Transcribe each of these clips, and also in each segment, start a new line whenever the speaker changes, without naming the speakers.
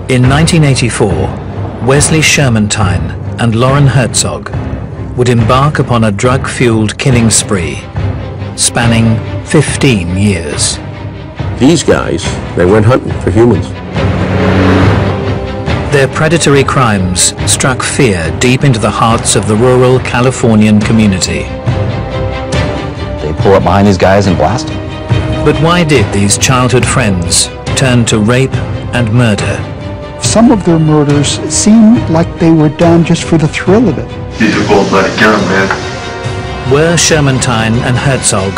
In 1984, Wesley Shermantine and Loren Herzog would embark upon a drug-fueled killing spree spanning 15 years.
These guys, they went hunting for humans.
Their predatory crimes struck fear deep into the hearts of the rural Californian community.
They pull up behind these guys and blast them.
But why did these childhood friends turn to rape and murder?
Some of their murders seemed like they were done just for the thrill of it.
He's a cold-blooded killer, man.
Were Shermantine and Herzog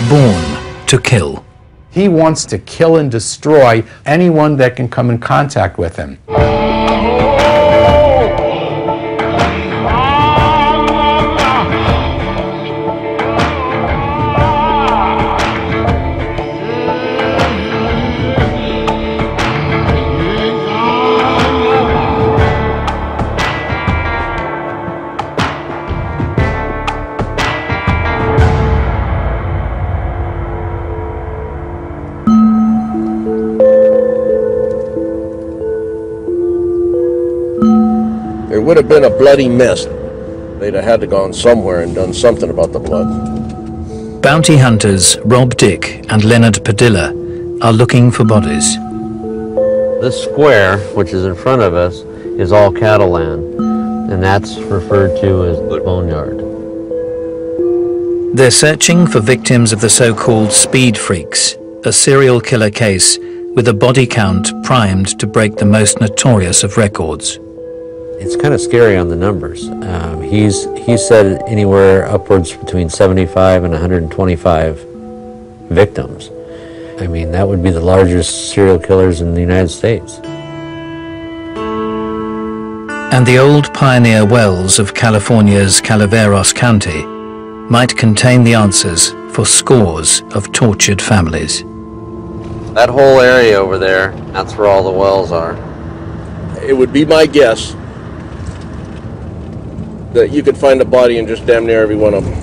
born to kill?
He wants to kill and destroy anyone that can come in contact with him.
It would have been a bloody mess. They'd have had to gone somewhere and done something about the blood.
Bounty hunters Rob Dick and Leonard Padilla are looking for bodies.
This square, which is in front of us, is all cattle land, and that's referred to as the boneyard.
They're searching for victims of the so-called speed freaks, a serial killer case with a body count primed to break the most notorious of records.
It's kind of scary on the numbers. He's said anywhere upwards between 75 and 125 victims. I mean, that would be the largest serial killers in the United States.
And the old pioneer wells of California's Calaveras County might contain the answers for scores of tortured families.
That whole area over there, that's where all the wells are.
It would be my guess that you could find a body in just damn near every one of them.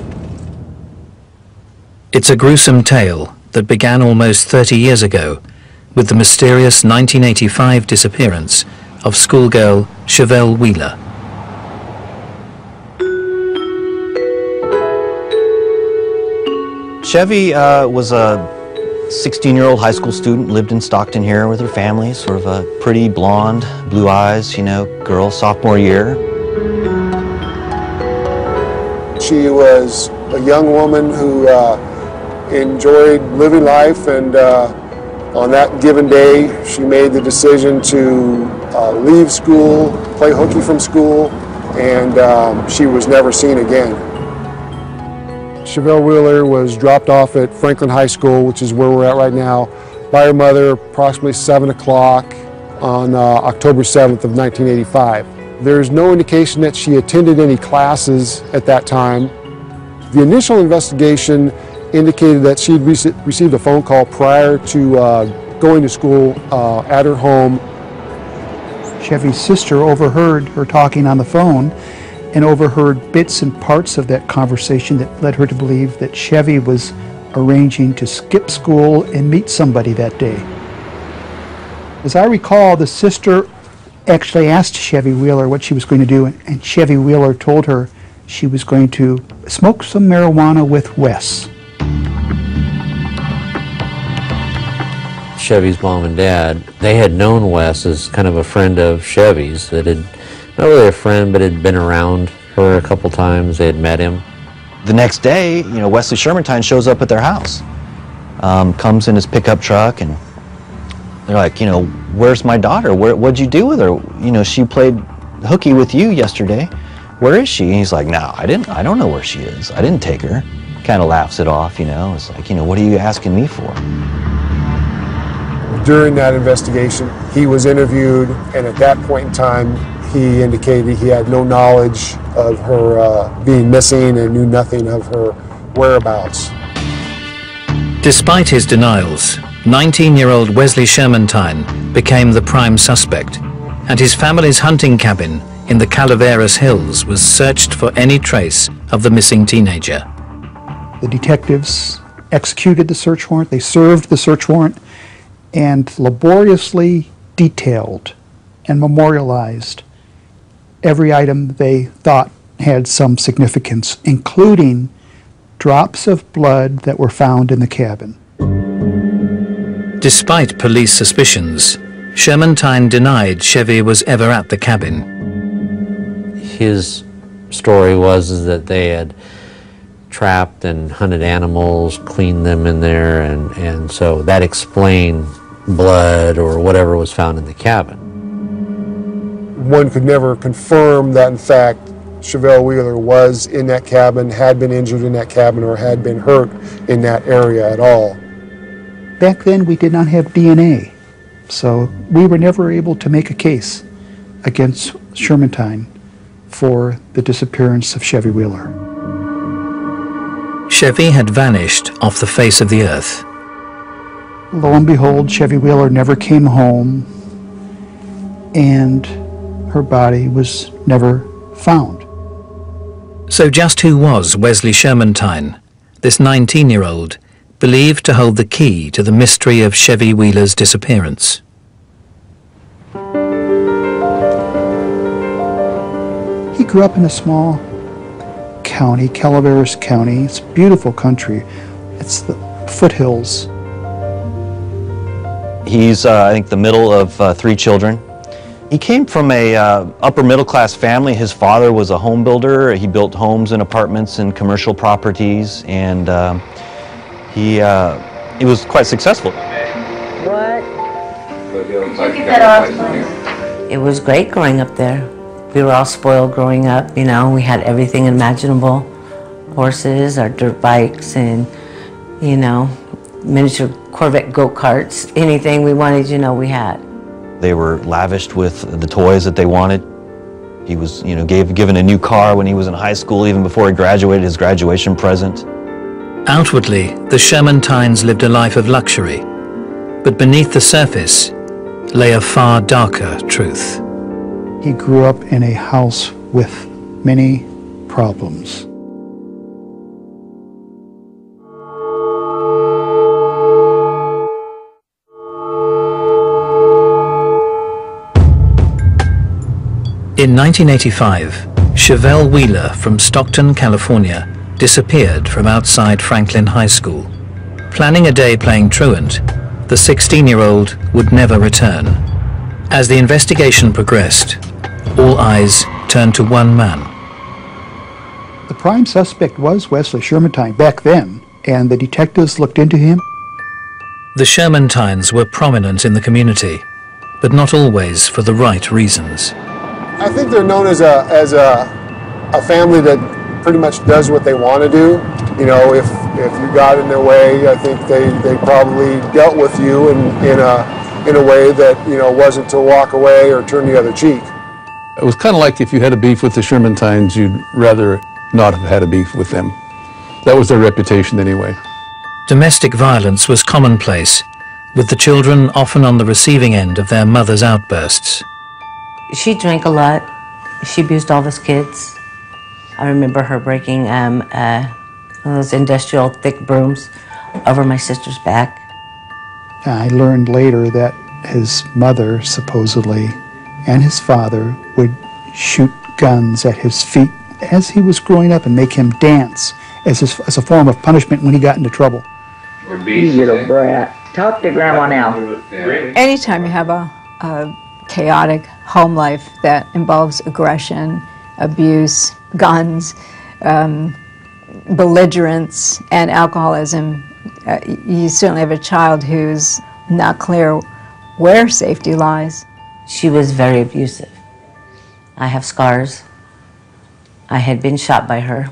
It's
a gruesome tale that began almost 30 years ago with the mysterious 1985 disappearance of schoolgirl Chevelle Wheeler.
Chevy was a 16-year-old high school student, lived in Stockton here with her family, sort of a pretty blonde, blue eyes, you know, girl, sophomore year.
She was a young woman who enjoyed living life, and on that given day she made the decision to leave school, play hooky from school, and she was never seen again. Chevelle Wheeler was dropped off at Franklin High School, which is where we're at right now, by her mother approximately 7 o'clock on October 7th of 1985. There's no indication that she attended any classes at that time. The initial investigation indicated that she had received a phone call prior to going to school at her home.
Chevy's sister overheard her talking on the phone and overheard bits and parts of that conversation that led her to believe that Chevy was arranging to skip school and meet somebody that day. As I recall, the sister actually asked Chevy Wheeler what she was going to do, and Chevy Wheeler told her she was going to smoke some marijuana with Wes.
Chevy's mom and dad, they had known Wes as kind of a friend of Chevy's that had, not really a friend, but had been around her a couple times. They had met him.
The next day, you know, Wesley Shermantine shows up at their house, comes in his pickup truck, and they're like, you know, where's my daughter? What'd you do with her? You know, she played hooky with you yesterday. Where is she? And he's like, no, I don't know where she is. I didn't take her. Kind of laughs it off, you know. It's like, you know, what are you asking me for?
During that investigation, he was interviewed, and at that point in time, he indicated he had no knowledge of her being missing and knew nothing of her whereabouts.
Despite his denials, 19-year-old Wesley Shermantine became the prime suspect, and his family's hunting cabin in the Calaveras Hills was searched for any trace of the missing teenager.
The detectives executed the search warrant, they served the search warrant, and laboriously detailed and memorialized every item they thought had some significance, including drops of blood that were found in the cabin.
Despite police suspicions, Shermantine denied Chevy was ever at the cabin.
His story was that they had trapped and hunted animals, cleaned them in there, and so that explained blood or whatever was found in the cabin.
One could never confirm that, in fact, Chevelle Wheeler was in that cabin, had been injured in that cabin, or had been hurt in that area at all.
Back then, we did not have DNA, so we were never able to make a case against Shermantine for the disappearance of Chevy Wheeler.
Chevy had vanished off the face of the earth.
Lo and behold, Chevy Wheeler never came home, and her body was never found.
So just who was Wesley Shermantine, this 19-year-old, believed to hold the key to the mystery of Chevy Wheeler's disappearance?
He grew up in a small county, Calaveras County. It's a beautiful country. It's the foothills.
He's, I think, the middle of 3 children. He came from a upper middle class family. His father was a home builder. He built homes and apartments and commercial properties, and he was quite successful.
What? Get that off, please. It was great growing up there. We were all spoiled growing up, you know. We had everything imaginable. Horses, our dirt bikes, and, you know, miniature Corvette go-karts. Anything we wanted, you know, we had.
They were lavished with the toys that they wanted. He was, you know, given a new car when he was in high school, even before he graduated, his graduation present.
Outwardly, the Shermantines lived a life of luxury, but beneath the surface lay a far darker truth.
He grew up in a house with many problems.
In 1985, Chevelle Wheeler from Stockton, California, disappeared from outside Franklin High School. Planning a day playing truant, the 16-year-old would never return. As the investigation progressed, all eyes turned to one man.
The prime suspect was Wesley Shermantine back then, and the detectives looked into him.
The Shermantines were prominent in the community, but not always for the right reasons.
I think they're known as a family that pretty much does what they want to do. You know, if you got in their way, I think they probably dealt with you in a way that, you know, wasn't to walk away or turn the other cheek.
It was kind of like if you had a beef with the Shermantines, you'd rather not have had a beef with them. That was their reputation anyway.
Domestic violence was commonplace, with the children often on the receiving end of their mother's outbursts.
She drank a lot. She abused all of us kids. I remember her breaking one of those industrial thick brooms over my sister's back.
I learned later that his mother, supposedly, and his father would shoot guns at his feet as he was growing up and make him dance as a form of punishment when he got into trouble.
You little brat. Talk to Grandma now.
Anytime you have a chaotic home life that involves aggression, abuse, guns, belligerence, and alcoholism, you certainly have a child who's not clear where safety lies.
She was very abusive. I have scars. I had been shot by her.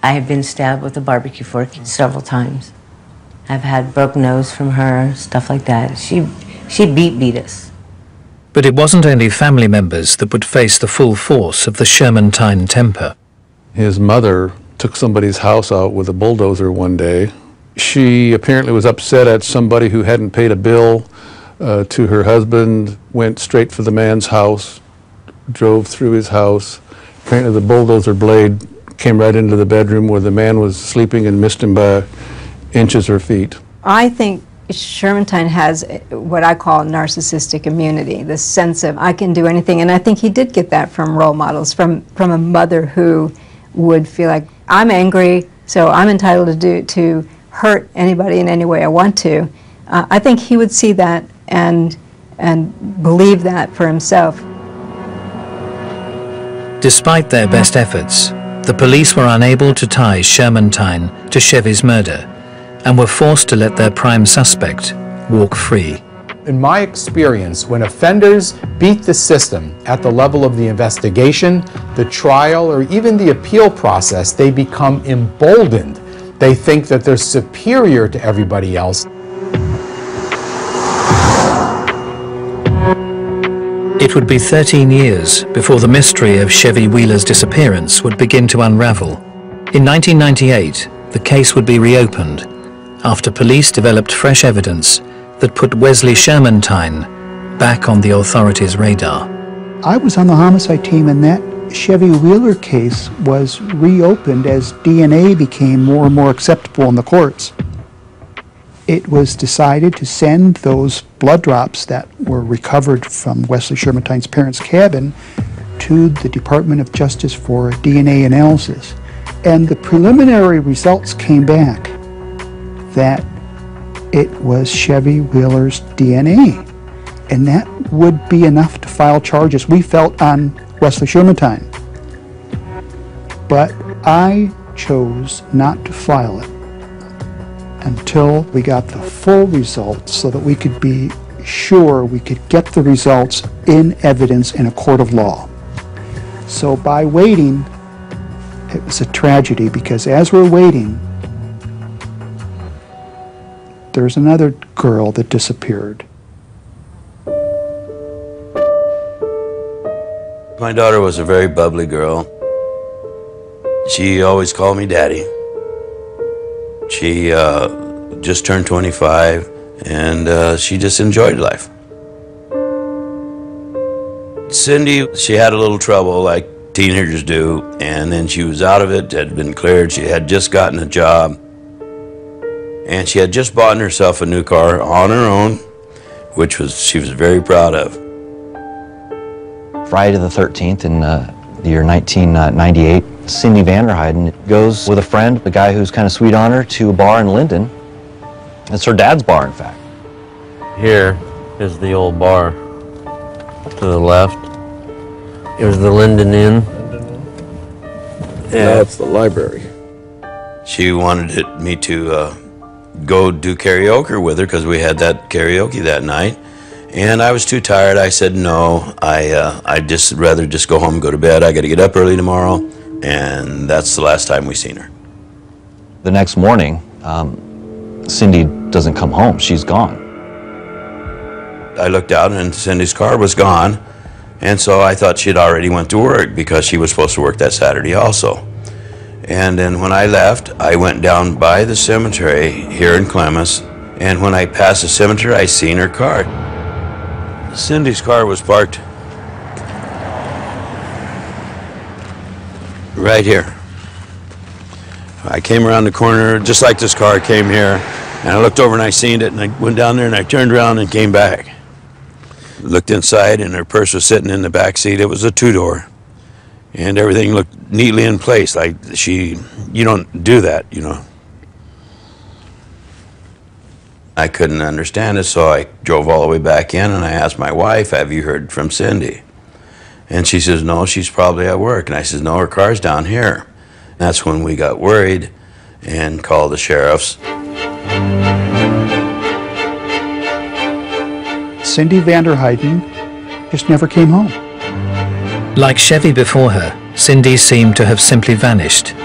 I have been stabbed with a barbecue fork several times. I've had broken nose from her, stuff like that. She beat us.
But it wasn't only family members that would face the full force of the Shermantine temper.
His mother took somebody's house out with a bulldozer one day. She apparently was upset at somebody who hadn't paid a bill to her husband, went straight for the man's house, drove through his house. Apparently the bulldozer blade came right into the bedroom where the man was sleeping and missed him by inches or feet.
I think Shermantine has what I call narcissistic immunity, this sense of I can do anything, and I think he did get that from role models, from a mother who would feel like I'm angry, so I'm entitled to hurt anybody in any way I want to. I think he would see that and believe that for himself.
Despite their best efforts, the police were unable to tie Shermantine to Chevy's murder and were forced to let their prime suspect walk free.
In my experience, when offenders beat the system at the level of the investigation, the trial, or even the appeal process, they become emboldened. They think that they're superior to everybody else.
It would be 13 years before the mystery of Chevy Wheeler's disappearance would begin to unravel. In 1998, the case would be reopened after police developed fresh evidence that put Wesley Shermantine back on the authorities' radar.
I was on the homicide team, and that Chevy Wheeler case was reopened as DNA became more and more acceptable in the courts. It was decided to send those blood drops that were recovered from Wesley Shermantine's parents' cabin to the Department of Justice for DNA analysis. And the preliminary results came back that it was Chevy Wheeler's DNA. And that would be enough to file charges, we felt, on Wesley Shermantine. But I chose not to file it until we got the full results so that we could be sure we could get the results in evidence in a court of law. So by waiting, it was a tragedy, because as we're waiting, there's another girl that disappeared.
My daughter was a very bubbly girl. She always called me Daddy. She just turned 25, and she just enjoyed life. Cindy, she had a little trouble like teenagers do, and then she was out of it, had been cleared. She had just gotten a job, and she had just bought herself a new car on her own, which she was very proud of.
Friday the 13th in the year 1998, Cindy Vanderheiden goes with a friend, a guy who's kind of sweet on her, to a bar in Linden. It's her dad's bar, in fact.
Here is the old bar to the left. Here's the Linden Inn.
Yeah, it's the library.
She wanted me to go do karaoke with her because we had that karaoke that night. And I was too tired. I said no. I'd just rather just go home and go to bed. I got to get up early tomorrow, and that's the last time we seen her.
The next morning, Cindy doesn't come home. She's gone.
I looked out, and Cindy's car was gone, and so I thought she'd already went to work because she was supposed to work that Saturday also. And then when I left, I went down by the cemetery here in Clemens, and when I passed the cemetery, I seen her car. Cindy's car was parked right here. I came around the corner just like this car came here, and I looked over and I seen it, and I went down there and I turned around and came back. Looked inside, and her purse was sitting in the back seat. It was a two-door, and everything looked neatly in place. Like you don't do that, you know. I couldn't understand it, so I drove all the way back in, and I asked my wife, have you heard from Cindy? And she says, no, she's probably at work. And I says, no, her car's down here. And that's when we got worried and called the sheriffs.
Cindy Vanderheiden just never came home.
Like Chevy before her, Cindy seemed to have simply vanished.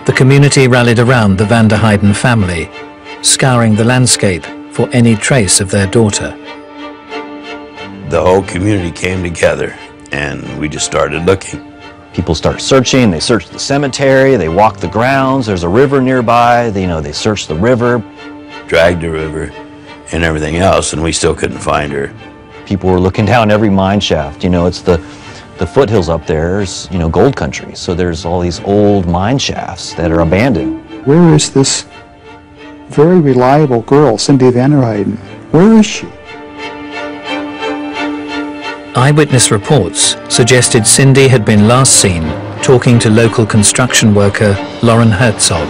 The community rallied around the Vanderheiden family, scouring the landscape for any trace of their daughter.
The whole community came together, and we just started looking.
People start searching. They search the cemetery. They walk the grounds. There's a river nearby. They search the river.
Dragged the river and everything else, and we still couldn't find her.
People were looking down every mine shaft. It's the foothills up there is, gold country. So there's all these old mine shafts that are abandoned.
Where is this very reliable girl, Cindy Vanderheiden. Where is she?
Eyewitness reports suggested Cindy had been last seen talking to local construction worker Loren Herzog.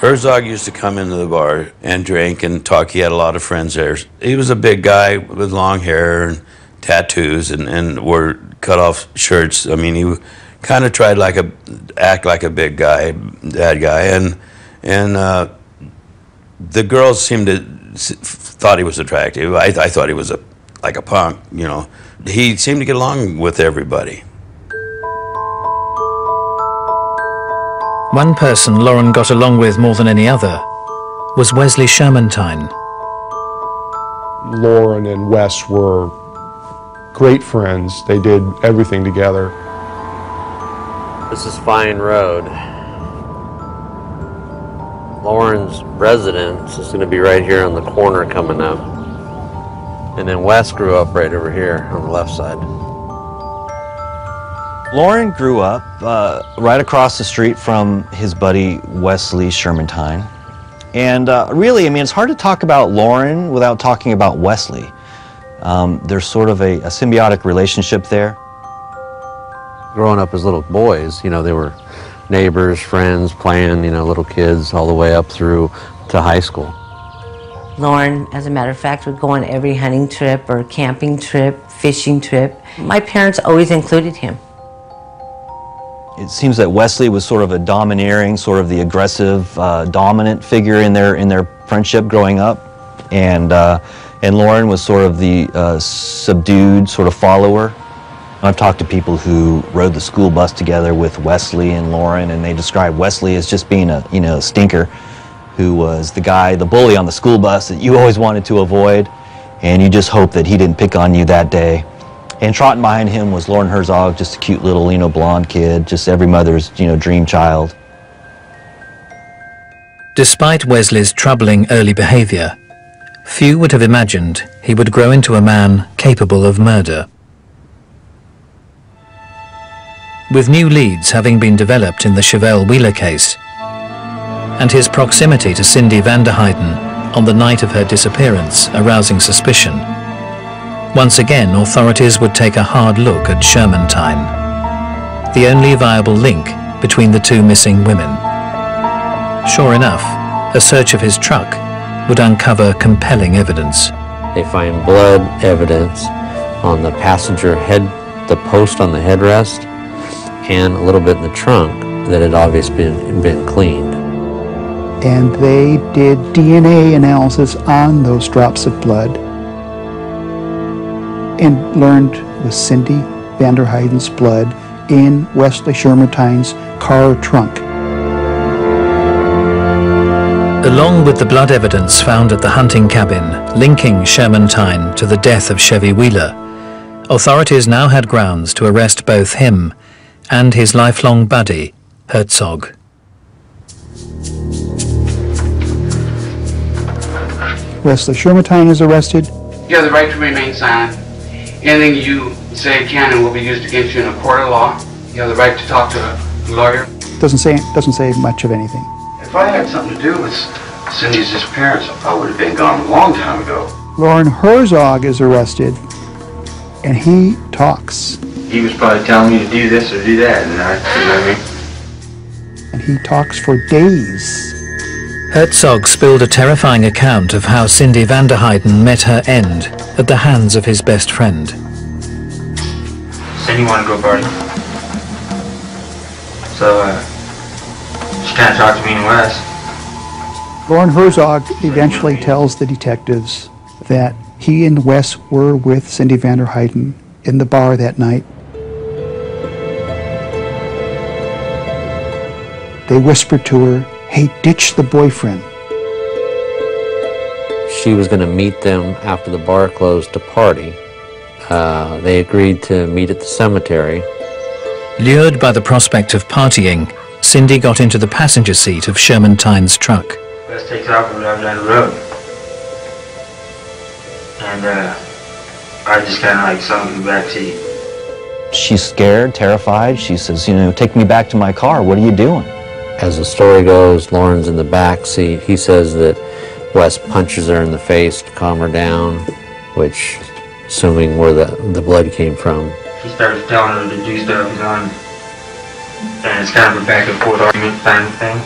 Herzog used to come into the bar and drink and talk. He had a lot of friends there. He was a big guy with long hair and tattoos and wore cut-off shirts. I mean, he kind of tried act like a big guy, that guy, and the girls seemed to thought he was attractive. I thought he was like a punk, you know. He seemed to get along with everybody.
One person Loren got along with more than any other was Wesley Shermantine.
Loren and Wes were great friends. They did everything together.
This is Fine Road. Loren's residence is going to be right here on the corner coming up. And then Wes grew up right over here on the left side.
Loren grew up right across the street from his buddy Wesley Shermantine. And really, I mean, it's hard to talk about Loren without talking about Wesley. There's sort of a symbiotic relationship there.
Growing up as little boys, you know, they were neighbors, friends, playing, you know, little kids all the way up through to high school.
Loren, as a matter of fact, would go on every hunting trip or camping trip, fishing trip. My parents always included him.
It seems that Wesley was sort of a domineering, sort of the aggressive, dominant figure in their friendship growing up, and Loren was sort of the subdued sort of follower. I've talked to people who rode the school bus together with Wesley and Loren, and they describe Wesley as just being a stinker, who was the guy, the bully on the school bus that you always wanted to avoid, and you just hope that he didn't pick on you that day. And trotting behind him was Loren Herzog, just a cute little, blonde kid, just every mother's, dream child.
Despite Wesley's troubling early behavior, few would have imagined he would grow into a man capable of murder. With new leads having been developed in the Chevelle Wheeler case, and his proximity to Cindy Vanderheiden on the night of her disappearance arousing suspicion, once again authorities would take a hard look at Shermantine, the only viable link between the two missing women. Sure enough, a search of his truck would uncover compelling evidence.
They find blood evidence on the passenger the post on the headrest, and a little bit in the trunk that had obviously been cleaned.
And they did DNA analysis on those drops of blood and learned it was Cindy Vanderheiden's blood in Wesley Shermantine's car trunk.
Along with the blood evidence found at the hunting cabin linking Shermantine to the death of Chevy Wheeler, authorities now had grounds to arrest both him and his lifelong buddy, Herzog.
Wesley Shermantine is arrested.
You have the right to remain silent. Anything you say can and will be used against you in a court of law. You have the right to talk to a lawyer.
Doesn't say much of anything.
If I had something to do with Cindy's disappearance, I would have been gone a long time ago.
Loren Herzog is arrested, and he talks.
He was probably telling me to do this or do that, and you know what I mean?
And he talks for days.
Herzog spilled a terrifying account of how Cindy Vanderheiden met her end at the hands of his best friend.
Cindy wanted to go party. So, she kind of talked to me and Wes.
Loren Herzog eventually tells the detectives that he and Wes were with Cindy Vanderheiden in the bar that night. They whispered to her, "Hey, ditch the boyfriend."
She was going to meet them after the bar closed to party. They agreed to meet at the cemetery.
Lured by the prospect of partying, Cindy got into the passenger seat of Shermantine's truck.
Wes takes off and we're driving down the road. And I just kind of like sunk in the back seat.
She's scared, terrified. She says, take me back to my car. What are you doing?
As the story goes, Loren's in the back seat. He says that Wes punches her in the face to calm her down, which, assuming where the blood came from.
He starts telling her to do stuff, you know, and it's kind of a back and forth argument kind of thing.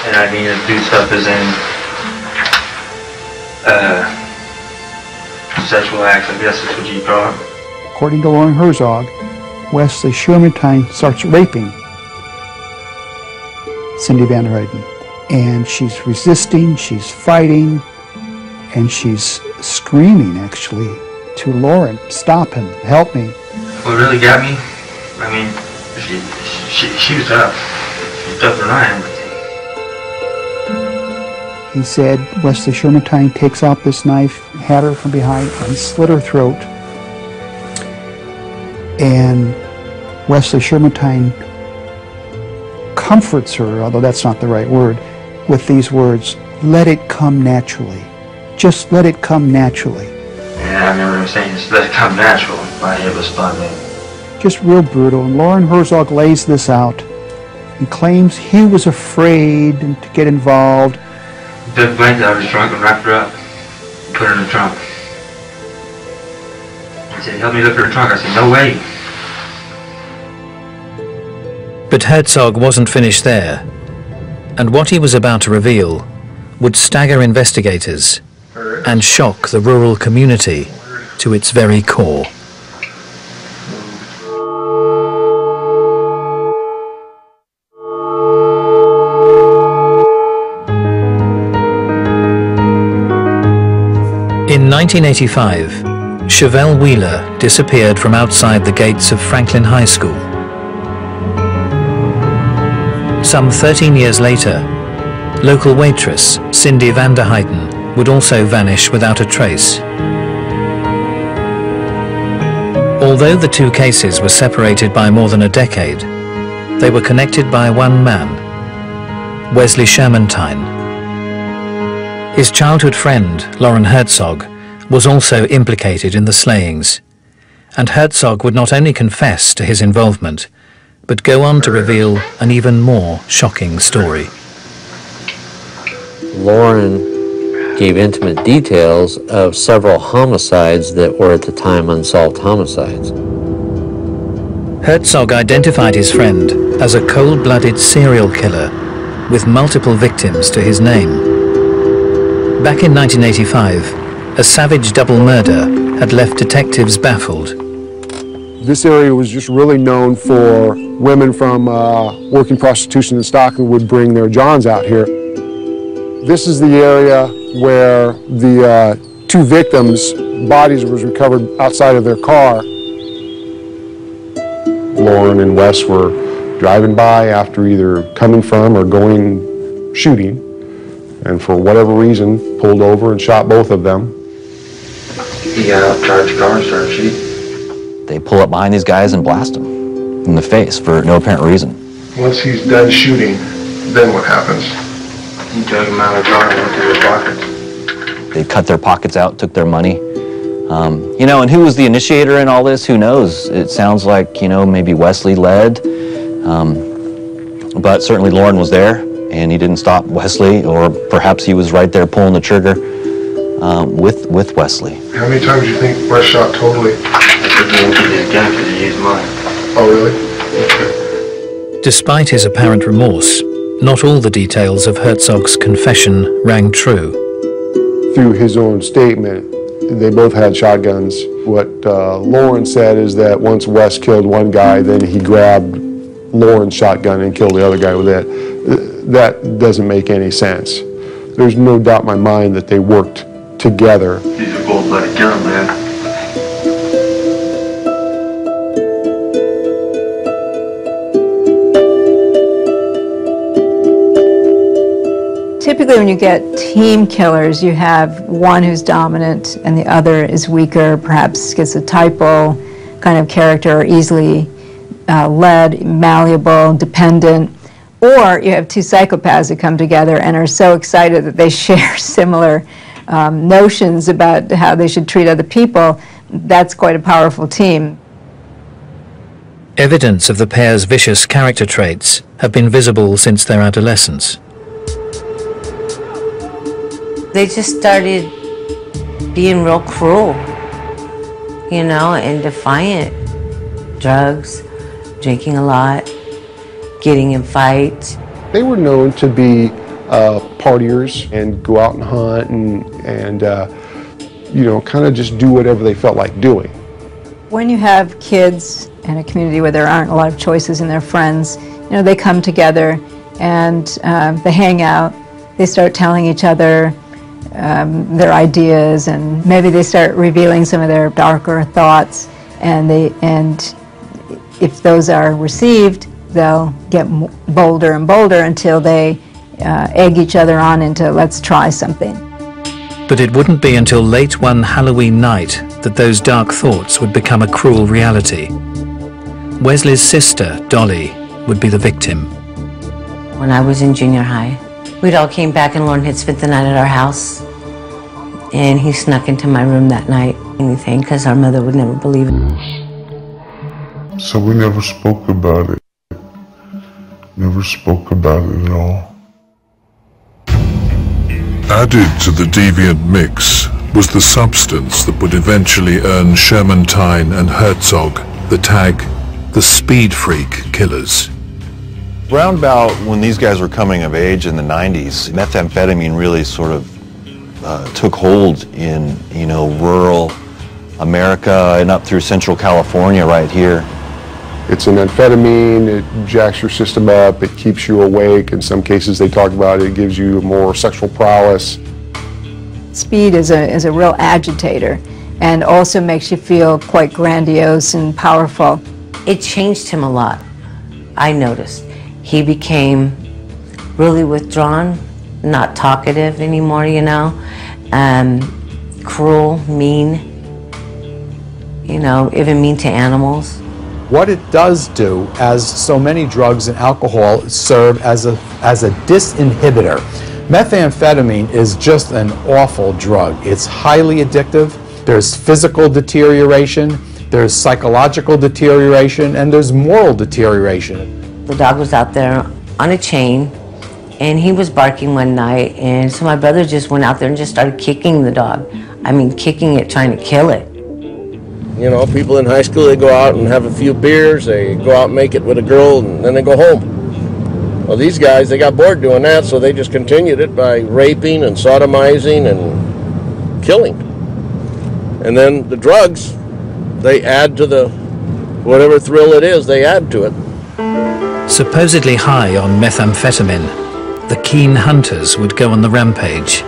And I mean, do stuff as in sexual acts, I guess is what you call it.
According to Loren Herzog, Wesley Shermantine starts raping Cindy Van der Heyden. And she's resisting, she's fighting, and she's screaming, actually, to Loren, "Stop him, help me."
What really got me, I mean, she was tough. She was tougher than I am.
He said Wesley Shermantine takes out this knife, had her from behind, and slit her throat. And Wesley Shermantine comforts her, although that's not the right word, with these words, "Let it come naturally. Just let it come naturally."
Yeah, I remember him saying, "Just let it come natural." My head was spun then.
Just real brutal. And Loren Herzog lays this out and claims he was afraid to get involved.
He took the blanket out of his trunk and wrapped her up. Put her in the trunk. He said, "Help me lift her in the trunk." I said, "No way."
But Herzog wasn't finished there, and what he was about to reveal would stagger investigators and shock the rural community to its very core. In 1985, Chevelle Wheeler disappeared from outside the gates of Franklin High School. Some 13 years later, local waitress Cindy Van der Heyden would also vanish without a trace. Although the two cases were separated by more than a decade, they were connected by one man, Wesley Shermantine. His childhood friend, Loren Herzog, was also implicated in the slayings, and Herzog would not only confess to his involvement, but go on to reveal an even more shocking story.
Loren gave intimate details of several homicides that were at the time unsolved homicides.
Herzog identified his friend as a cold-blooded serial killer with multiple victims to his name. Back in 1985, a savage double murder had left detectives baffled.
This area was just really known for women from working prostitution in Stockton would bring their johns out here. This is the area where the two victims' bodies was recovered outside of their car. Loren and Wes were driving by after either coming from or going shooting, and for whatever reason pulled over and shot both of them.
He got out, charged the car, and started shooting.
They pull up behind these guys and blast them in the face for no apparent reason.
Once he's done shooting, then what happens?
He took them out of the car and went through their pockets.
They cut their pockets out, took their money. You know, and who was the initiator in all this? Who knows? It sounds like, you know, maybe Wesley led, but certainly Loren was there, and he didn't stop Wesley, or perhaps he was right there pulling the trigger with Wesley.
How many times do you think Wes shot totally? Oh, really?
Despite his apparent remorse, not all the details of Herzog's confession rang true.
Through his own statement, they both had shotguns. What Loren said is that once Wes killed one guy, then he grabbed Loren's shotgun and killed the other guy with it. That doesn't make any sense. There's no doubt in my mind that they worked together.
He's a cold-blooded killer, man.
Typically when you get team killers, you have one who's dominant and the other is weaker, perhaps gets a typo kind of character, or easily led, malleable, dependent. Or you have two psychopaths that come together and are so excited that they share similar notions about how they should treat other people. That's quite a powerful team.
Evidence of the pair's vicious character traits have been visible since their adolescence.
They just started being real cruel, you know, and defiant. Drugs, drinking a lot, getting in fights.
They were known to be partiers and go out and hunt and you know, kind of just do whatever they felt like doing.
When you have kids in a community where there aren't a lot of choices in their friends, you know, they come together and they hang out, they start telling each other their ideas, and maybe they start revealing some of their darker thoughts, and if those are received, they'll get bolder and bolder until they egg each other on into let's try something.
But it wouldn't be until late one Halloween night that those dark thoughts would become a cruel reality. Wesley's sister, Dolly, would be the victim.
When I was in junior high, we'd all came back and Loren had spent the night at our house. And he snuck into my room that night, anything, because our mother would never believe it.
So we never spoke about it. Never spoke about it at all.
Added to the deviant mix was the substance that would eventually earn Shermantine and Herzog the tag, the Speed Freak Killers.
Round about when these guys were coming of age in the 90s, methamphetamine really sort of took hold in, you know, rural America and up through Central California right here.
It's an amphetamine, it jacks your system up, it keeps you awake. In some cases they talk about it gives you more sexual prowess.
Speed is a real agitator and also makes you feel quite grandiose and powerful.
It changed him a lot, I noticed. He became really withdrawn, not talkative anymore, you know, cruel, mean, you know, even mean to animals.
What it does do, as so many drugs and alcohol, serve as a disinhibitor. Methamphetamine is just an awful drug. It's highly addictive. There's physical deterioration, there's psychological deterioration, and there's moral deterioration.
The dog was out there on a chain, and he was barking one night, and so my brother just went out there and just started kicking the dog. I mean, kicking it, trying to kill it.
You know, people in high school, they go out and have a few beers, they go out and make it with a girl, and then they go home. Well, these guys, they got bored doing that, so they just continued it by raping and sodomizing and killing. And then the drugs, they add to the, whatever thrill it is, they add to it.
Supposedly high on methamphetamine, the keen hunters would go on the rampage.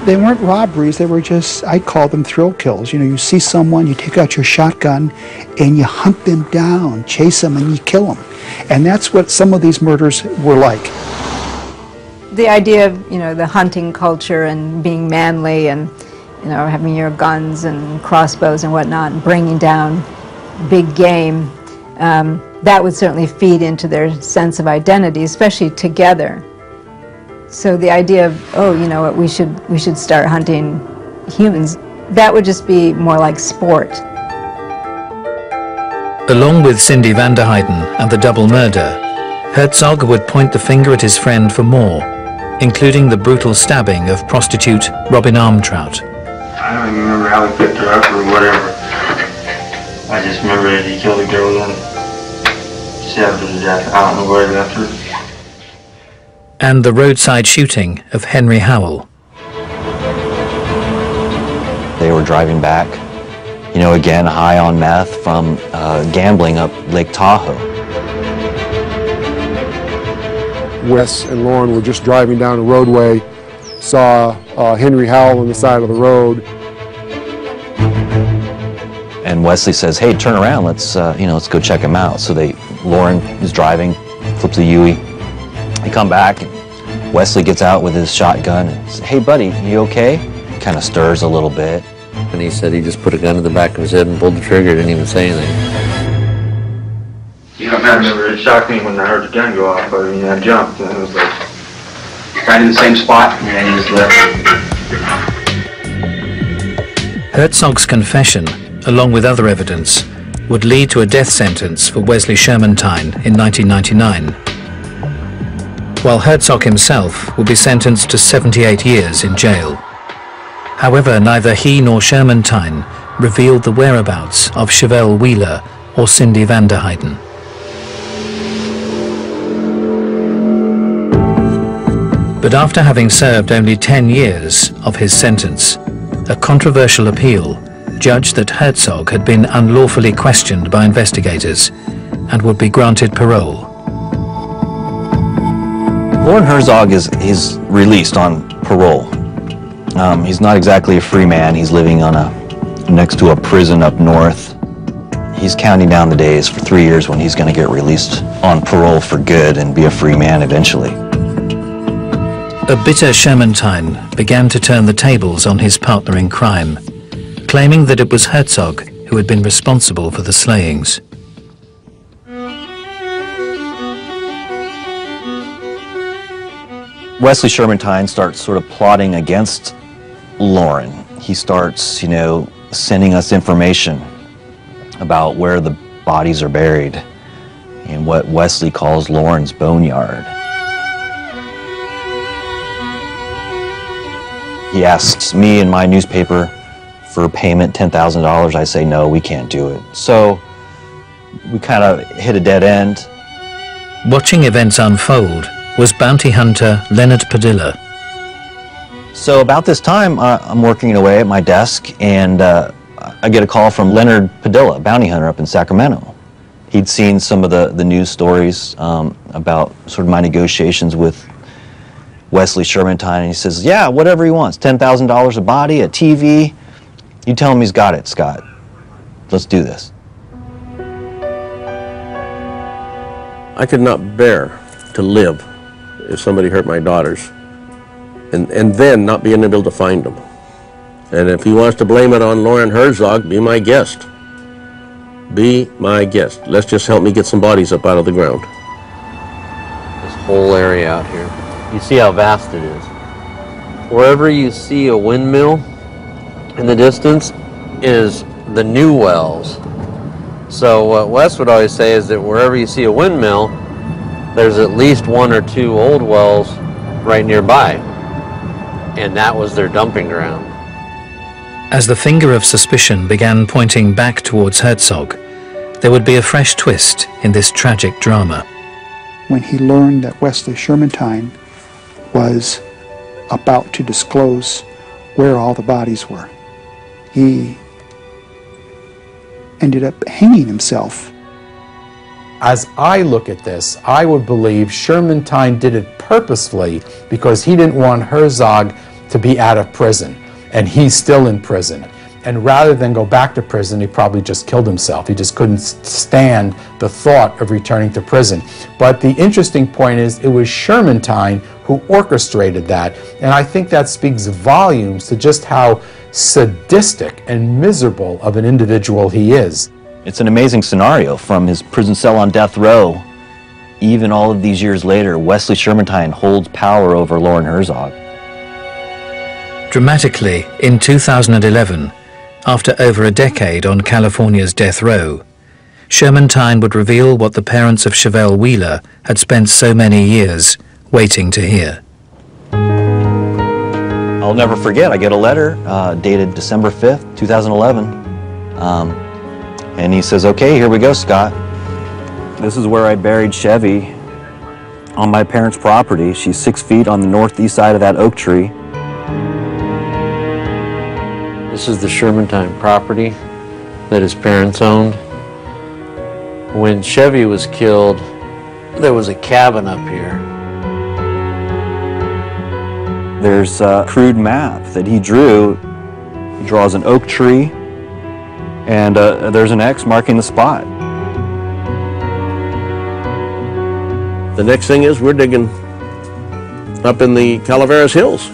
They weren't robberies, they were just, I call them thrill kills. You know, you see someone, you take out your shotgun, and you hunt them down, chase them, and you kill them. And that's what some of these murders were like.
The idea of, you know, the hunting culture and being manly and, you know, having your guns and crossbows and whatnot and bringing down big game, that would certainly feed into their sense of identity, especially together. So the idea of, oh, you know what, we should start hunting humans, that would just be more like sport.
Along with Cindy Vanderheiden and the double murder, Herzog would point the finger at his friend for more, including the brutal stabbing of prostitute Robin Armtrout.
I don't even remember how he picked her up or whatever. I just remember that he killed a girl and stabbed her to death. I don't know where he left her.
And the roadside shooting of Henry Howell.
They were driving back, you know, again high on meth from gambling up Lake Tahoe.
Wes and Loren were just driving down a roadway, saw Henry Howell on the side of the road.
And Wesley says, "Hey, turn around. Let's let's go check him out." So Loren is driving, flips a U-ey. They come back, and Wesley gets out with his shotgun and says, "Hey, buddy, you okay?" Kind of stirs a little bit.
And he said he just put a gun in the back of his head and pulled the trigger, didn't even say anything.
You know, I remember it shocked me when I heard the gun go off. I mean, I jumped and it was like right in the same spot. Yeah, he just left.
Herzog's confession, along with other evidence, would lead to a death sentence for Wesley Shermantine in 1999, while Herzog himself would be sentenced to 78 years in jail. However, neither he nor Shermantine revealed the whereabouts of Chevelle Wheeler or Cindy Vanderheiden. But after having served only 10 years of his sentence, a controversial appeal judged that Herzog had been unlawfully questioned by investigators and would be granted parole.
Loren Herzog is released on parole. He's not exactly a free man. He's living next to a prison up north. He's counting down the days for 3 years when he's going to get released on parole for good and be a free man eventually.
A bitter Shermantine began to turn the tables on his partner in crime, claiming that it was Herzog who had been responsible for the slayings.
Wesley Shermantine starts sort of plotting against Loren. He starts, sending us information about where the bodies are buried in what Wesley calls Loren's boneyard. He asks me and my newspaper for payment, $10,000. I say, no, we can't do it. So we kind of hit a dead end.
Watching events unfold was bounty hunter Leonard Padilla.
So about this time, I'm working away at my desk, and I get a call from Leonard Padilla, bounty hunter up in Sacramento. He'd seen some of the news stories about sort of my negotiations with Wesley Shermantine, and he says, yeah, whatever he wants, $10,000 a body, a TV. You tell him he's got it, Scott. Let's do this.
I could not bear to live if somebody hurt my daughters and then not being able to find them. And if he wants to blame it on Loren Herzog, be my guest. Be my guest. Let's just help me get some bodies up out of the ground.
This whole area out here. You see how vast it is. Wherever you see a windmill in the distance is the new wells. So what Wes would always say is that wherever you see a windmill, there's at least 1 or 2 old wells right nearby. And that was their dumping ground.
As the finger of suspicion began pointing back towards Herzog, there would be a fresh twist in this tragic drama.
When he learned that Wesley Shermantine was about to disclose where all the bodies were, he ended up hanging himself.
As I look at this, I would believe Shermantine did it purposefully because he didn't want Herzog to be out of prison, and he's still in prison. And rather than go back to prison, he probably just killed himself. He just couldn't stand the thought of returning to prison. But the interesting point is it was Shermantine who orchestrated that, and I think that speaks volumes to just how sadistic and miserable of an individual he is.
It's an amazing scenario. From his prison cell on death row, even all of these years later, Wesley Shermantine holds power over Loren Herzog.
Dramatically, in 2011, after over a decade on California's death row, Shermantine would reveal what the parents of Chevelle Wheeler had spent so many years waiting to hear.
I'll never forget, I get a letter dated December 5th, 2011. And he says, okay, here we go, Scott. This is where I buried Chevy on my parents' property. She's 6 feet on the northeast side of that oak tree.
This is the Shermantine property that his parents owned. When Chevy was killed, there was a cabin up here.
There's a crude map that he drew. He draws an oak tree, and there's an X marking the spot.
The next thing is we're digging up in the Calaveras Hills,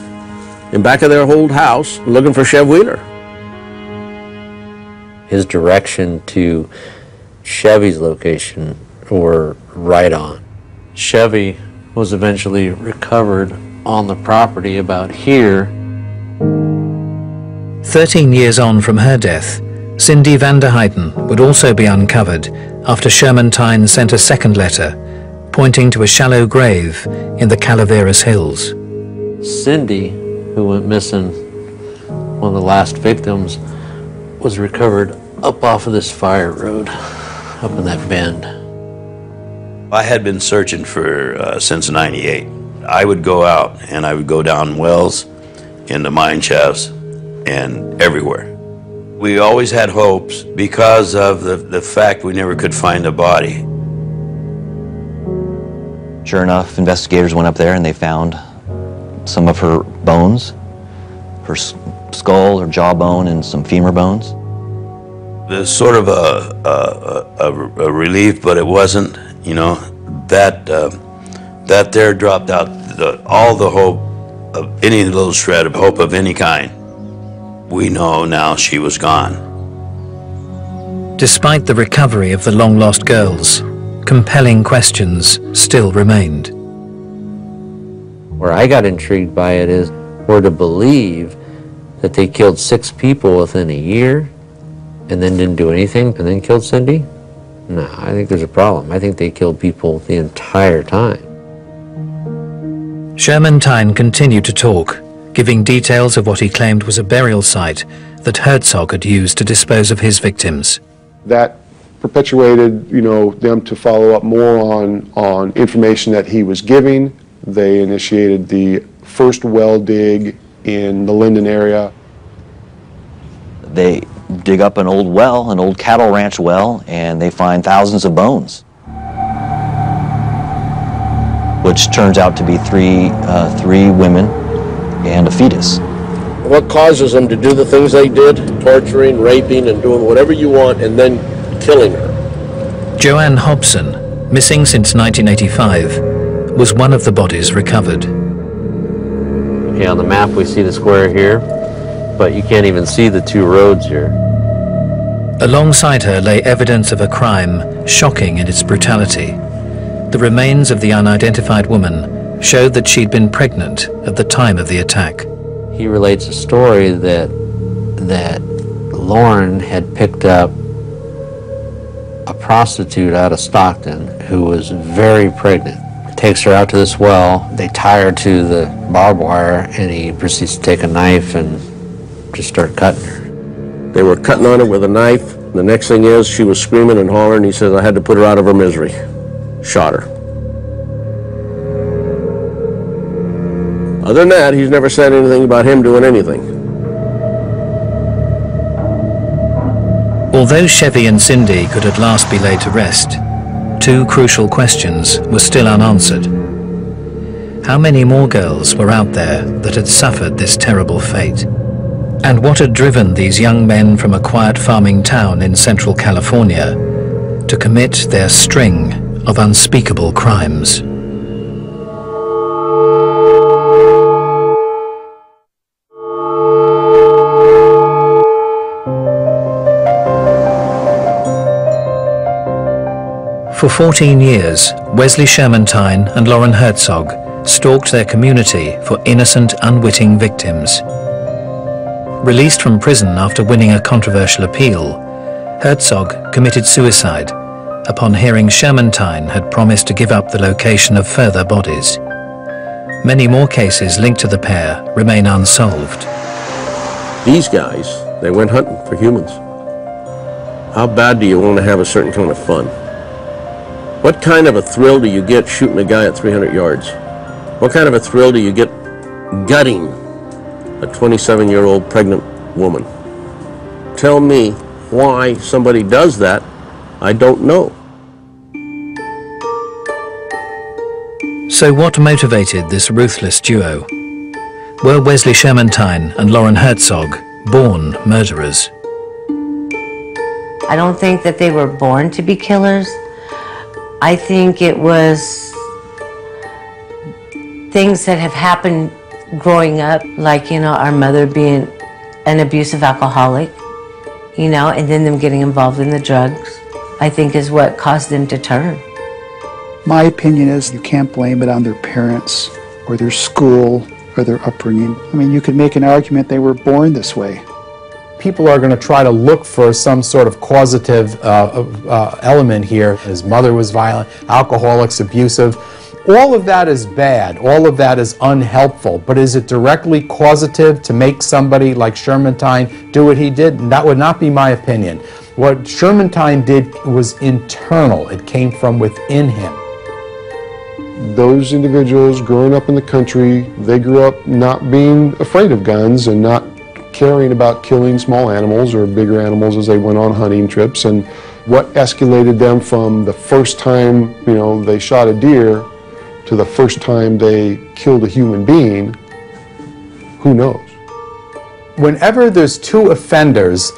in back of their old house, looking for Chev Wheeler.
His direction to Chevy's location were right on. Chevy was eventually recovered on the property about here.
13 years on from her death, Cindy van der Heijden would also be uncovered after Shermantine sent a second letter pointing to a shallow grave in the Calaveras Hills.
Cindy, who went missing, one of the last victims, was recovered up off of this fire road, up in that bend.
I had been searching for since '98. I would go out and I would go down wells, into mine shafts, and everywhere. We always had hopes because of the fact we never could find a body.
Sure enough, investigators went up there and they found some of her bones, her skull, her jawbone, and some femur bones.
It was sort of a relief, but it wasn't. You know, that there dropped out all the hope of any little shred of hope of any kind. We know now she was gone.
Despite the recovery of the long-lost girls, compelling questions still remained.
Where I got intrigued by it is, we're to believe that they killed 6 people within a year and then didn't do anything and then killed Cindy? No, I think there's a problem. I think they killed people the entire time.
Shermantine continued to talk, giving details of what he claimed was a burial site that Herzog had used to dispose of his victims.
That perpetuated, them to follow up more on information that he was giving. They initiated the first well dig in the Linden area.
They dig up an old well, an old cattle ranch well, and they find thousands of bones, which turns out to be three women and a fetus.
What causes them to do the things they did, torturing, raping, and doing whatever you want, and then killing her?
Joanne Hobson, missing since 1985, was one of the bodies recovered.
Okay, on the map we see the square here, but you can't even see the 2 roads here.
Alongside her lay evidence of a crime shocking in its brutality. The remains of the unidentified woman showed that she'd been pregnant at the time of the attack.
He relates a story that Loren had picked up a prostitute out of Stockton who was very pregnant. Takes her out to this well, they tie her to the barbed wire, and he proceeds to take a knife and just start cutting her.
They were cutting on her with a knife. The next thing is she was screaming and hollering. He says, I had to put her out of her misery. Shot her. Other than that, he's never said anything about him doing anything.
Although Chevy and Cindy could at last be laid to rest, 2 crucial questions were still unanswered. How many more girls were out there that had suffered this terrible fate? And what had driven these young men from a quiet farming town in central California to commit their string of unspeakable crimes? For 14 years, Wesley Shermantine and Loren Herzog stalked their community for innocent, unwitting victims. Released from prison after winning a controversial appeal, Herzog committed suicide upon hearing Shermantine had promised to give up the location of further bodies. Many more cases linked to the pair remain unsolved.
These guys, they went hunting for humans. How bad do you want to have a certain kind of fun? What kind of a thrill do you get shooting a guy at 300 yards? What kind of a thrill do you get gutting a 27-year-old pregnant woman? Tell me why somebody does that. I don't know.
So what motivated this ruthless duo? Were Wesley Shermantine and Loren Herzog born murderers?
I don't think that they were born to be killers. I think it was things that have happened growing up, like, our mother being an abusive alcoholic, and then them getting involved in the drugs, I think is what caused them to turn.
My opinion is you can't blame it on their parents or their school or their upbringing. I mean, you could make an argument they were born this way.
people are going to try to look for some sort of causative element here. His mother was violent, alcoholics, abusive. All of that is bad. All of that is unhelpful. But is it directly causative to make somebody like Shermantine do what he did? That would not be my opinion. What Shermantine did was internal. It came from within him.
Those individuals growing up in the country, they grew up not being afraid of guns and not caring about killing small animals or bigger animals as they went on hunting trips. And what escalated them from the first time, they shot a deer to the first time they killed a human being, who knows?
Whenever there's two offenders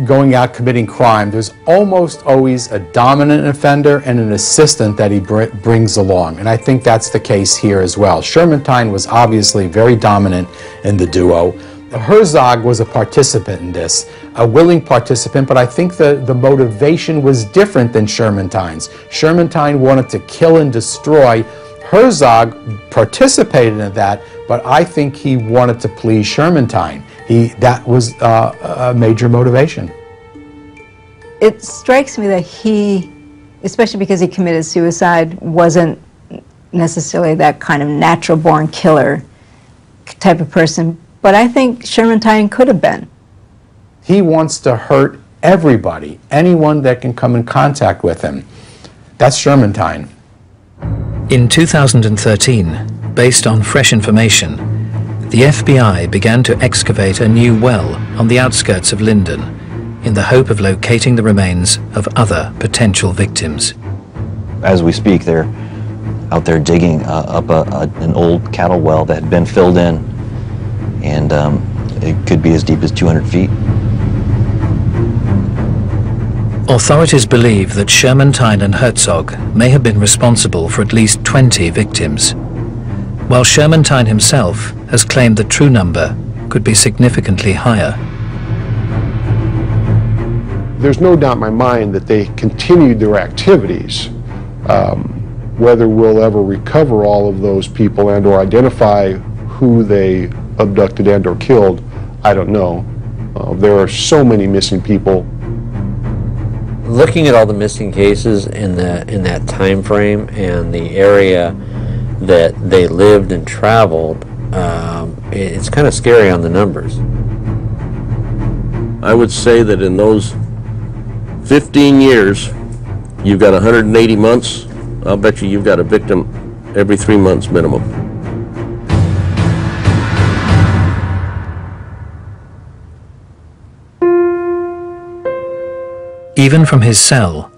going out committing crime, there's almost always a dominant offender and an assistant that he brings along. And I think that's the case here as well. Shermantine was obviously very dominant in the duo. Herzog was a participant in this, a willing participant, but I think the motivation was different than Shermantine's. Shermantine wanted to kill and destroy. Herzog participated in that, but I think he wanted to please Shermantine. That was a major motivation.
It strikes me that he, especially because he committed suicide, wasn't necessarily that kind of natural-born killer type of person, but I think Shermantine could have been.
He wants to hurt everybody, anyone that can come in contact with him. That's Shermantine.
In 2013, based on fresh information, the FBI began to excavate a new well on the outskirts of Linden in the hope of locating the remains of other potential victims.
As we speak, they're out there digging up an old cattle well that had been filled in, and it could be as deep as 200 feet.
Authorities believe that Shermantine and Herzog may have been responsible for at least 20 victims, while Shermantine himself has claimed the true number could be significantly higher.
There's no doubt in my mind that they continued their activities. Whether we'll ever recover all of those people and or identify who they abducted and or killed, I don't know. There are so many missing people.
Looking at all the missing cases in that time frame and the area that they lived and traveled, it's kind of scary on the numbers.
I would say that in those 15 years, you've got 180 months. I'll bet you've got a victim every 3 months minimum.
Even from his cell,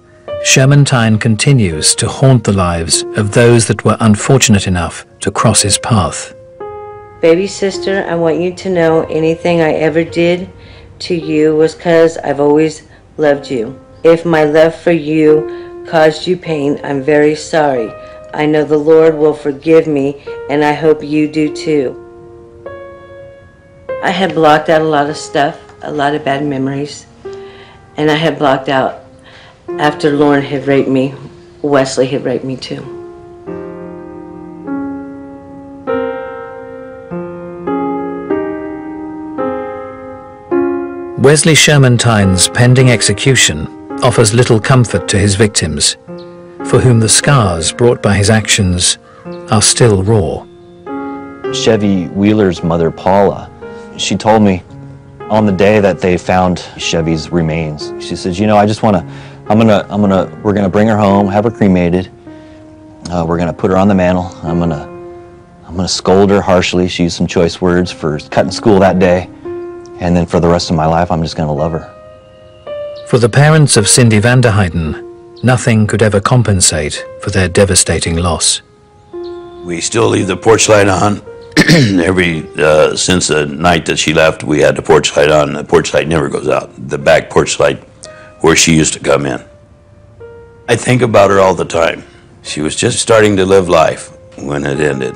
Shermantine continues to haunt the lives of those that were unfortunate enough to cross his path.
Baby sister, I want you to know anything I ever did to you was because I've always loved you. If my love for you caused you pain, I'm very sorry. I know the Lord will forgive me, and I hope you do too. I had blocked out a lot of stuff, a lot of bad memories. And I had blocked out after Loren had raped me, Wesley had raped me too.
Wesley Shermantine's pending execution offers little comfort to his victims, for whom the scars brought by his actions are still raw.
Chevy Wheeler's mother, Paula, she told me on the day that they found Chevy's remains, she says, I just want to, we're gonna bring her home, have her cremated. We're gonna put her on the mantle. I'm gonna scold her harshly. She used some choice words for cutting school that day. And then for the rest of my life, I'm just gonna love her.
For the parents of Cindy Vanderheiden, nothing could ever compensate for their devastating loss.
We still leave the porch light on. Since the night that she left, we had the porch light on. The porch light never goes out. The back porch light where she used to come in. I think about her all the time. She was just starting to live life when it ended.